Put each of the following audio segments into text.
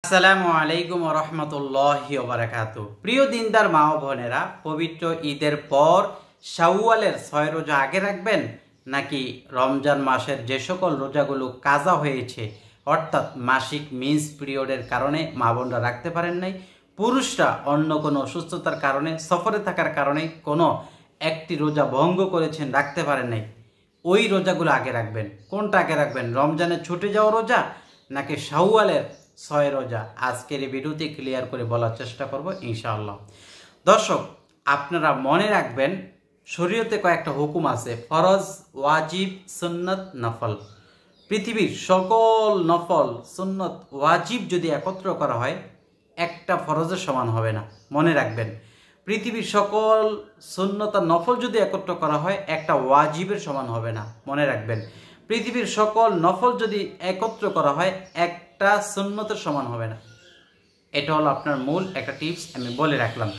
আসসালামু আলাইকুম ওয়া রাহমাতুল্লাহি ওয়া বারাকাতুহু। প্রিয় দিনদার মা ও বোনেরা, পবিত্র ঈদের পর শাওয়ালের 6 রোজা আগে রাখবেন নাকি রমজান মাসের যে সকল রোজাগুলো কাজা হয়েছে অর্থাৎ মাসিক মিন্স পিরিয়ডের কারণে মা বোনরা রাখতে পারেন নাই, পুরুষরা অন্য কোনো অসুস্থতার কারণে সফরে থাকার কারণে কোনো একটি রোজা ভঙ্গ করেছেন, রাখতে পারেন নাই, ওই রোজাগুলো আগে রাখবেন। কোনটা আগে রাখবেন, রমজানের ছুটে যাওয়া রোজা নাকি শাওয়ালের 6 রোজা? আজকের এই ভিডিওতে ক্লিয়ার করে বলার চেষ্টা করব ইনশাআল্লাহ। দর্শক, আপনারা মনে রাখবেন শরীয়তে কয়েকটা হুকুম আছে, ফরজ, ওয়াজিব, সুন্নত, নফল। পৃথিবীর সকল নফল, সুন্নত, ওয়াজিব যদি একত্র করা হয় একটা ফরজের সমান হবে না, মনে রাখবেন। পৃথিবীর সকল সুন্নত আর নফল যদি একত্র করা হয় একটা ওয়াজিবের সমান হবে না, মনে রাখবেন। পৃথিবীর সকল নফল যদি একত্র করা হয় একটা সুন্নতের সমান হবে না। এটা হলো আপনার মূল একটা টিপস, আমি বলে রাখলাম।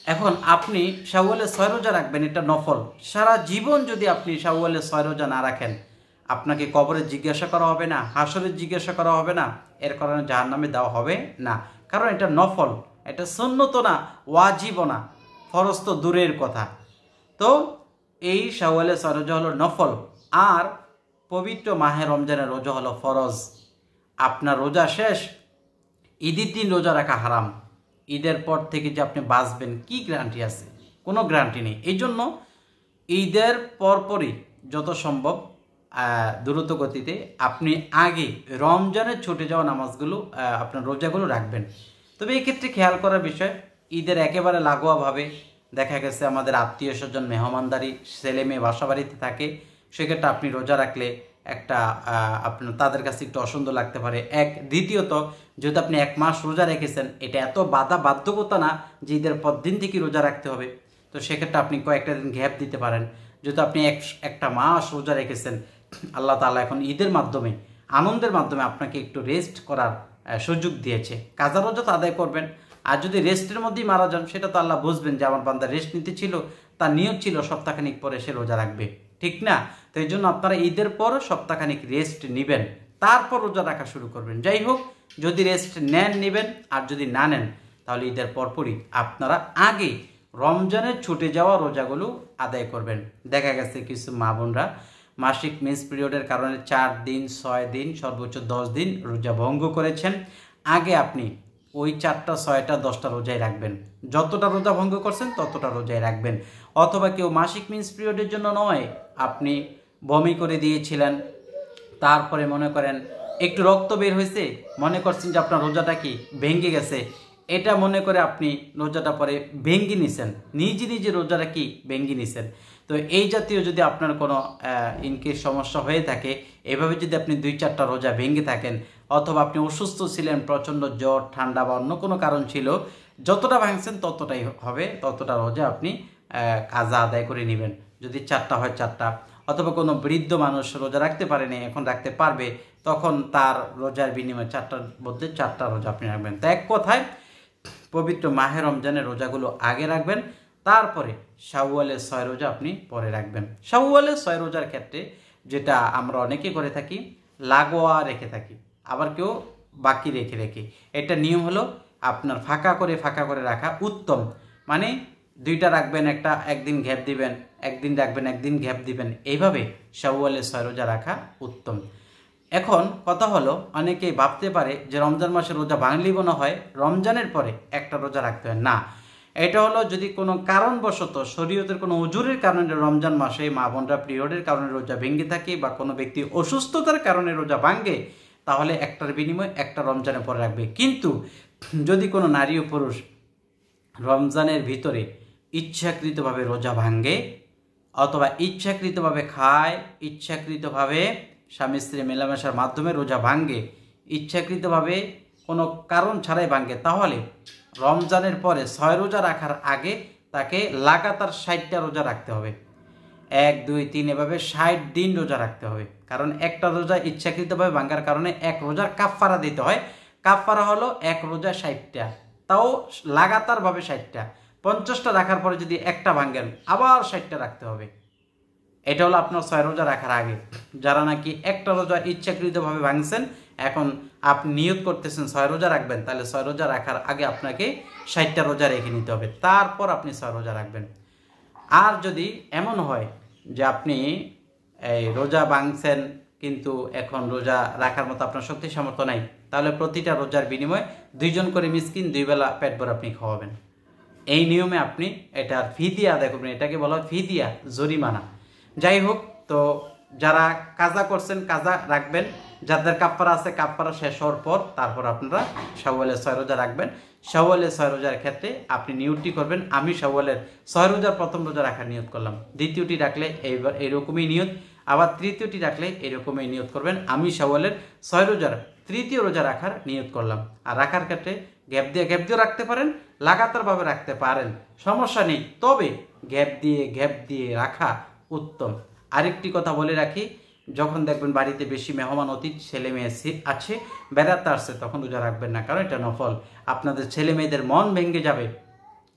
এখন আপনি শাওয়ালের 6 রোজা রাখবেন, এটা নফল। সারা জীবন যদি আপনি শাওয়ালের 6 রোজা না রাখেন, আপনাকে কবরে জিজ্ঞাসা করা হবে না, হাসরে জিজ্ঞাসা করা হবে না, এর কারণে জাহান্নামে দেওয়া হবে না। কারণ এটা নফল, এটা সুন্নতও না, ওয়াজিবও না, ফরজ তো দূরের কথা। তো এই শাওয়ালের 6 রোজা হলো নফল, আর পবিত্র মাহে রমজানের রোজা হলো ফরজ। আপনার রোজা শেষ, ঈদের দিন রোজা রাখা হারাম। ঈদের পর থেকে যে আপনি বাঁচবেন কি গ্যারান্টি আছে? কোনো গ্যারান্টি নেই। এই জন্য ঈদের পরপরই যত সম্ভব দ্রুত গতিতে আপনি আগে রমজানের ছুটে যাওয়া নামাজগুলো, আপনার রোজাগুলো রাখবেন। তবে এক্ষেত্রে খেয়াল করার বিষয়, ঈদের একেবারে লাগোয়াভাবে দেখা গেছে আমাদের আত্মীয় স্বজন মেহমানদারি, ছেলে মেয়ে বাসা বাড়িতে থাকে, সেক্ষেত্রে আপনি রোজা রাখলে একটা আপনার তাদের কাছে একটু অসুন্দর লাগতে পারে। দ্বিতীয়ত, যেহেতু আপনি 1 মাস রোজা রেখেছেন, এটা এত বাধ্যকতা না যে ঈদের পর দিন থেকে রোজা রাখতে হবে। তো সেক্ষেত্রে আপনি কয়েকটা দিন গ্যাপ দিতে পারেন। যেহেতু আপনি একটা মাস রোজা রেখেছেন, আল্লাহ তাআলা এখন ঈদের মাধ্যমে, আনন্দের মাধ্যমে আপনাকে একটু রেস্ট করার সুযোগ দিয়েছে। কাজা রোজা তো আদায় করবেন। আর যদি রেস্টের মধ্যেই মারা যান, সেটা তো আল্লাহ বুঝবেন যে আমার বান্দা রেস্ট নিতে ছিল, তার নিয়ত ছিল সপ্তাহখানিক পরে সে রোজা রাখবে, ঠিক না? তো এই জন্য আপনারা ঈদের পর সপ্তাহখানিক রেস্ট নেবেন, তারপর রোজা রাখা শুরু করবেন। যাই হোক, যদি রেস্ট নেবেন, আর যদি না নেন তাহলে ঈদের পরপরই আপনারা আগে রমজানের ছুটে যাওয়া রোজাগুলো আদায় করবেন। দেখা গেছে কিছু মা বোনরা মাসিক মিস পিরিয়ডের কারণে 4 দিন, 6 দিন, সর্বোচ্চ 10 দিন রোজা ভঙ্গ করেছেন। আগে আপনি ওই 4টা, 6টা, 10টা রোজাই রাখবেন। যতটা রোজা ভঙ্গ করছেন ততটা রোজাই রাখবেন। অথবা কেউ মাসিক মিন্স পিরিয়ডের জন্য নয়, আপনি বমি করে দিয়েছিলেন, তারপরে মনে করেন একটু রক্ত বের হয়েছে, মনে করছেন যে আপনার রোজাটা কি ভেঙে গেছে, এটা মনে করে আপনি রোজাটা পরে ভেঙে নিছেন, নিজে রোজাটা কি ভেঙে নিছেন। তো এই জাতীয় যদি আপনার কোনো ইনকেস সমস্যা হয়ে থাকে, এভাবে যদি আপনি 2-4টা রোজা ভেঙে থাকেন, অথবা আপনি অসুস্থ ছিলেন, প্রচণ্ড জ্বর, ঠান্ডা বা অন্য কোনো কারণ ছিল, যতটা ভাঙছেন ততটাই হবে, ততটা রোজা আপনি কাজা আদায় করে নেবেন। যদি 4টা হয় 4টা, অথবা কোনো বৃদ্ধ মানুষ রোজা রাখতে পারেনি, এখন রাখতে পারবে, তখন তার রোজার বিনিময়ে 4টার মধ্যে 4টা রোজা আপনি রাখবেন। তো এক কথায় পবিত্র মাহে রমজানের রোজাগুলো আগে রাখবেন, তারপরে শাওয়ালের 6 রোজা আপনি পরে রাখবেন। শাওয়ালের 6 রোজার ক্ষেত্রে যেটা আমরা অনেকে করে থাকি, লাগোয়া রেখে থাকি, আবার কেউ বাকি রেখে এটা নিয়ম হলো আপনার ফাঁকা করে রাখা উত্তম। মানে 2টা রাখবেন, একদিন গ্যাপ দিবেন, একদিন রাখবেন, একদিন গ্যাপ দিবেন, এইভাবে শাওয়ালের 6 রোজা রাখা উত্তম। এখন কথা হলো, অনেকেই ভাবতে পারে যে রমজান মাসে রোজা ভাঙলেই মনে হয় রমজানের পরে একটা রোজা রাখতে হয় না। এটা হলো যদি কোনো কারণবশত, শরীয়তের কোনো উজুরের কারণে রমজান মাসে মা বোনরা পিরিয়ডের কারণে রোজা ভেঙে থাকে, বা কোনো ব্যক্তি অসুস্থতার কারণে রোজা ভাঙে, তাহলে একটার বিনিময়ে একটা রমজানের পরে রাখবে। কিন্তু যদি কোনো নারী ও পুরুষ রমজানের ভিতরে ইচ্ছাকৃতভাবে রোজা ভাঙে, অথবা ইচ্ছাকৃতভাবে খায়, ইচ্ছাকৃতভাবে স্বামী স্ত্রী মেলামেশার মাধ্যমে রোজা ভাঙে, ইচ্ছাকৃতভাবে কোনো কারণ ছাড়াই ভাঙে, তাহলে রমজানের পরে 6 রোজা রাখার আগে তাকে লাগাতার 60টা রোজা রাখতে হবে। 1, 2, 3 এভাবে 60 দিন রোজা রাখতে হবে। কারণ একটা রোজা ইচ্ছাকৃতভাবে ভাঙার কারণে এক রোজার কাফফারা দিতে হয়। কাফফারা হলো 1 রোজা 60টা, তাও লাগাতারভাবে 60টা। 50টা রাখার পরে যদি একটা ভাঙেন, আবার 60টা রাখতে হবে। এটা হলো আপনার 6 রোজা রাখার আগে। যারা নাকি একটা রোজা ইচ্ছাকৃতভাবে ভাঙছেন, এখন আপনি নিয়ত করতেছেন 6 রোজা রাখবেন, তাহলে 6 রোজা রাখার আগে আপনাকে 60টা রোজা রেখে নিতে হবে, তারপর আপনি 6 রোজা রাখবেন। আর যদি এমন হয় যে আপনি এই রোজা ভাঙছেন কিন্তু এখন রোজা রাখার মতো আপনার শক্তি সামর্থ্য নাই, তাহলে প্রতিটা রোজার বিনিময়ে 2 জন করে মিসকিন 2 বেলা পেট ভরে আপনি খাওয়াবেন। এই নিয়মে আপনি এটার ফিদিয়া আদায় করবেন, এটাকে বলা হয় ফিদিয়া, জরিমানা। যাই হোক, তো যারা কাজা করছেন কাজা রাখবেন, যাদের কাফফারা আছে কাফফারা শেষ হওয়ার পর তারপর আপনারা শাওয়ালের 6 রোজা রাখবেন। শাওয়ালের 6 রোজার ক্ষেত্রে আপনি নিয়তটি করবেন, আমি শাওয়ালের 6 রোজার প্রথম রোজা রাখার নিয়ত করলাম, দ্বিতীয়টি রাখলে এইবার এইরকমই নিয়ত, আবার তৃতীয়টি রাখলে এরকমই নিয়ত করবেন, আমি শাওয়ালের 6 রোজার তৃতীয় রোজা রাখার নিয়ত করলাম। আর রাখার ক্ষেত্রে গ্যাপ দিয়ে রাখতে পারেন, লাগাতারভাবে রাখতে পারেন, সমস্যা নেই, তবে গ্যাপ দিয়ে রাখা উত্তম। আরেকটি কথা বলে রাখি, যখন দেখবেন বাড়িতে বেশি মেহমান অতিথি ছেলে মেয়ে আছে, বেড়াতে আসছে, তখন রোজা রাখবেন না, কারণ এটা নফল। আপনাদের ছেলে মেয়েদের মন ভেঙে যাবে,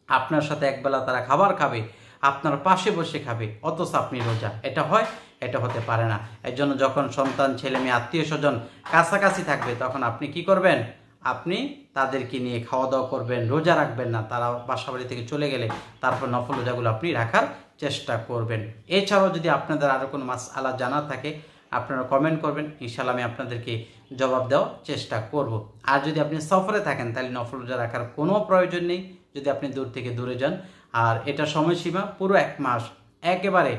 আপনার সাথে একবেলা তারা খাবার খাবে, আপনার পাশে বসে খাবে, অথচ আপনি রোজা, এটা হয়? এটা হতে পারে না। এর জন্য যখন সন্তান ছেলে মেয়ে আত্মীয় স্বজন কাছাকাছি থাকবে, তখন আপনি কি করবেন? আপনি তাদেরকে নিয়ে খাওয়া দাওয়া করবেন, রোজা রাখবেন না। তারা বাসা বাড়ি থেকে চলে গেলে তারপর নফল রোজাগুলো আপনি রাখার চেষ্টা করবেন। এছাড়াও যদি আপনাদের আরও কোনো মাসআলা জানা থাকে, আপনারা কমেন্ট করবেন, ইনশাআল্লাহ আমি আপনাদেরকে জবাব দেওয়ার চেষ্টা করব। আর যদি আপনি সফরে থাকেন, তাহলে নফল রোজা রাখার কোনো প্রয়োজন নেই, যদি আপনি দূর থেকে দূরে যান। আর এটা সময়সীমা পুরো 1 মাস, একেবারে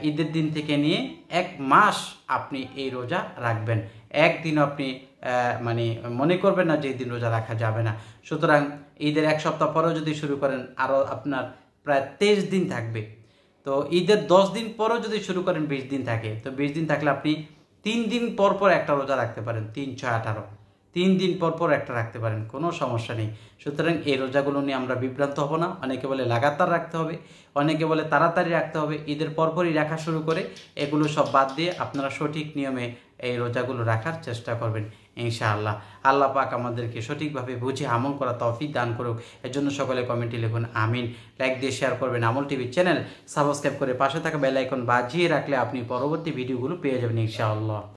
ঈদের দিন থেকে নিয়ে 1 মাস আপনি এই রোজা রাখবেন। একদিনও আপনি মানে মনে করবেন না যে এই দিন রোজা রাখা যাবে না। সুতরাং ঈদের 1 সপ্তাহ পরেও যদি শুরু করেন, আরও আপনার প্রায় 23 দিন থাকবে। তো ঈদের 10 দিন পরেও যদি শুরু করেন, 20 দিন থাকে। তো 20 দিন থাকলে আপনি 3 দিন পর পর একটা রোজা রাখতে পারেন, 3, 6, 18, 3 দিন পর পর একটা রাখতে পারেন, কোনো সমস্যা নেই। সুতরাং এই রোজাগুলো নিয়ে আমরা বিভ্রান্ত হব না। অনেকে বলে লাগাতার রাখতে হবে, অনেকে বলে তাড়াতাড়ি রাখতে হবে, ঈদের পরপরই রাখা শুরু করে, এগুলো সব বাদ দিয়ে আপনারা সঠিক নিয়মে এই রোজাগুলো রাখার চেষ্টা করবেন ইনশাআল্লাহ। আল্লাহ পাক আমাদেরকে সঠিকভাবে বুঝে আমল করা তৌফিক দান করুক। এর জন্য সকলে কমেন্টে লিখুন আমিন। লাইক দিয়ে শেয়ার করবেন। আমল টিভি চ্যানেল সাবস্ক্রাইব করে পাশে থাকা বেল আইকন বাজিয়ে রাখলে আপনি পরবর্তী ভিডিওগুলো পেয়ে যাবেন ইনশাআল্লাহ।